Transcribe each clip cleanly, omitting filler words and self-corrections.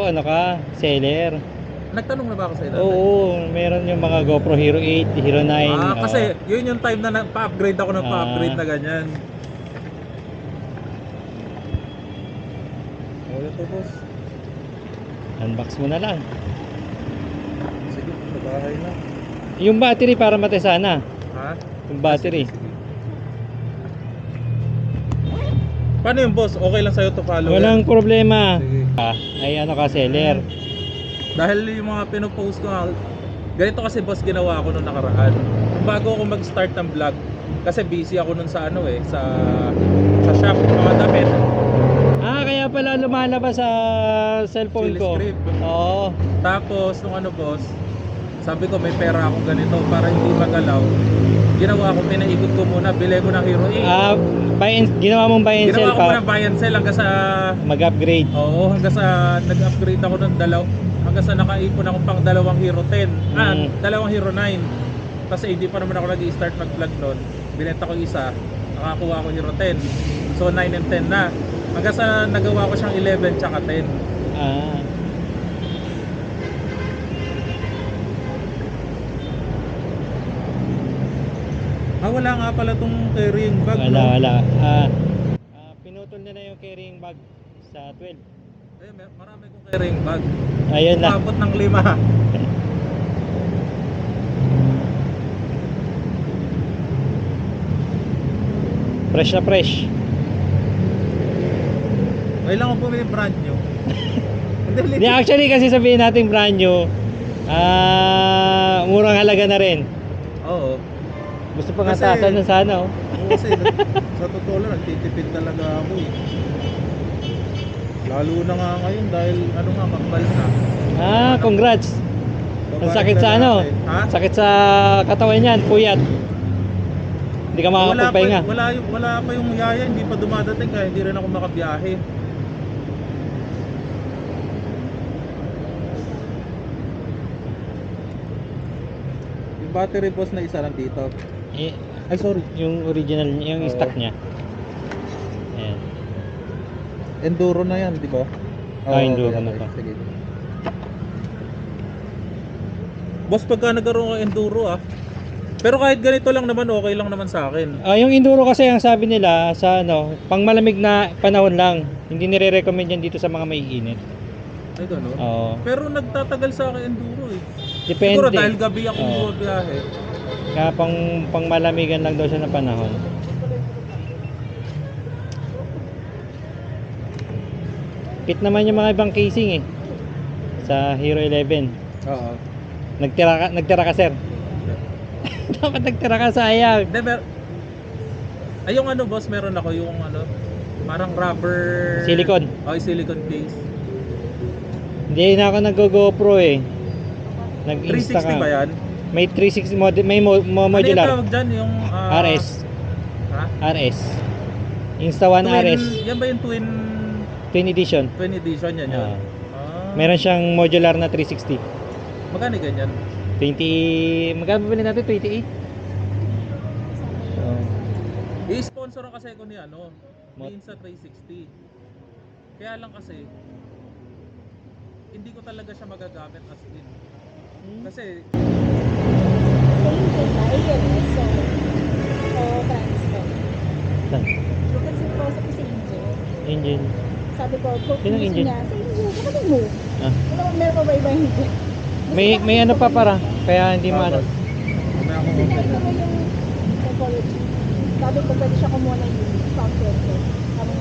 ano ka, seller. Nagtanong na ba ako sa dati? Oo, meron yung mga GoPro Hero 8, Hero 9. Kasi yun yung time na pa-upgrade ako ng pa-upgrade Ah. na ganyan. Wala to, boss. Unbox mo na lang. Sige, sa bahay na. Yung battery para matay sana. Ha? Yung battery. Sige. Paano yung boss? Okay lang sa'yo to follow Walang yan? problema. Sige. Ay ano ka, seller. Dahil yung mga pinopost ko, ganito kasi boss ginawa ko nung nakaraan. Bago ako mag-start ng vlog, kasi busy ako nun sa sa shop, mga damit. Kaya pala lumalabas sa cellphone Chili ko. script. Oo. Tapos nung boss, sabi ko may pera akong ganito para hindi magalaw. Ginawa ko, pinaikot ko muna, bili ko ng Hero 8. Ginawa mong buy and sell Ginawa ko pa. muna buy and sell hanggang sa Mag-upgrade. Oo, hanggang sa nag-upgrade ako ng hanggang sa nakaipon ako pang dalawang Hero 10. Dalawang Hero 9. Kasi hindi pa naman ako nag-i-start mag-vlog noon. Binenta ko isa, nakakuha ako Hero 10. So 9 and 10 na. Hanggang sa nagawa ko siyang 11 tsaka 10. Wala nga pala tong carrying bag. Wala. Pinutol nila yung carrying bag sa 12. Marami kong carrying bag. Ayun na. Umabot ng 5. Fresh na fresh. Kailangan ko bumili brand new. Hindi, actually kasi sabihin natin brand new, murang halaga na rin. Oo. Gusto pa nga taasan na sana Kasi sa totoo lang, nagtitipid talaga ako eh. Lalo na nga ngayon dahil makbal na. Congrats. Ang sakit sa sakit sa katawan yan, puyat. Hindi ka makakapagpahinga. Wala pa yung yaya, hindi pa dumadating kaya hindi rin ako makabiyahe. Yung battery boss na isa lang dito. Ay sorry. Yung original, yung stock niya. Ayan. Enduro na yan, di ba? Enduro na to. Sige. Boss, pagka nagkaroon ka enduro pero kahit ganito lang naman, okay lang naman sa akin. Yung enduro kasi ang sabi nila sa pang malamig na panahon lang. Hindi nire-recommend yan dito sa mga maiinit. Ay gano'n? Oo. Pero nagtatagal sa akin enduro eh. Depende. Siguro dahil gabi ako bumabiyahe. Kaya pang malamigan lang daw siya ng panahon. Fit naman yung mga ibang casing sa Hero 11. Oo. Nagtira ka sir. Dapat nagtira ka, sayang. Yung boss, meron ako yung parang rubber Silicone. Silicone case. Hindi na ako nag-GoPro Nag-Insta 360 ba yan? May 360 may modular. Ano yung tawag dyan? Yung RS. RS. Insta1 RS. Yan ba yung Twin edition. Twin edition yan yun? Meron siyang modular na 360. Magkano ganyan? 20, magkano ba natin? 28? I-sponsor kasi ako ni Insta 360. Kaya lang kasi hindi ko talaga siya magagamit as in. Kasi engine. Sabi ko, Sinong engine? niya, sa engine, kapatid mo. Meron pa ba iba engine? May ano pa para, kaya hindi maano. mamaya ako Kasi ito mo yung psychology. Sabi ko, pwede siya kumuha ng software ko.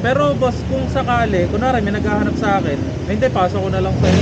Pero boss, kung sakali, kunwari may naghahanap sa akin, hindi, pasok ko na lang sa'yo.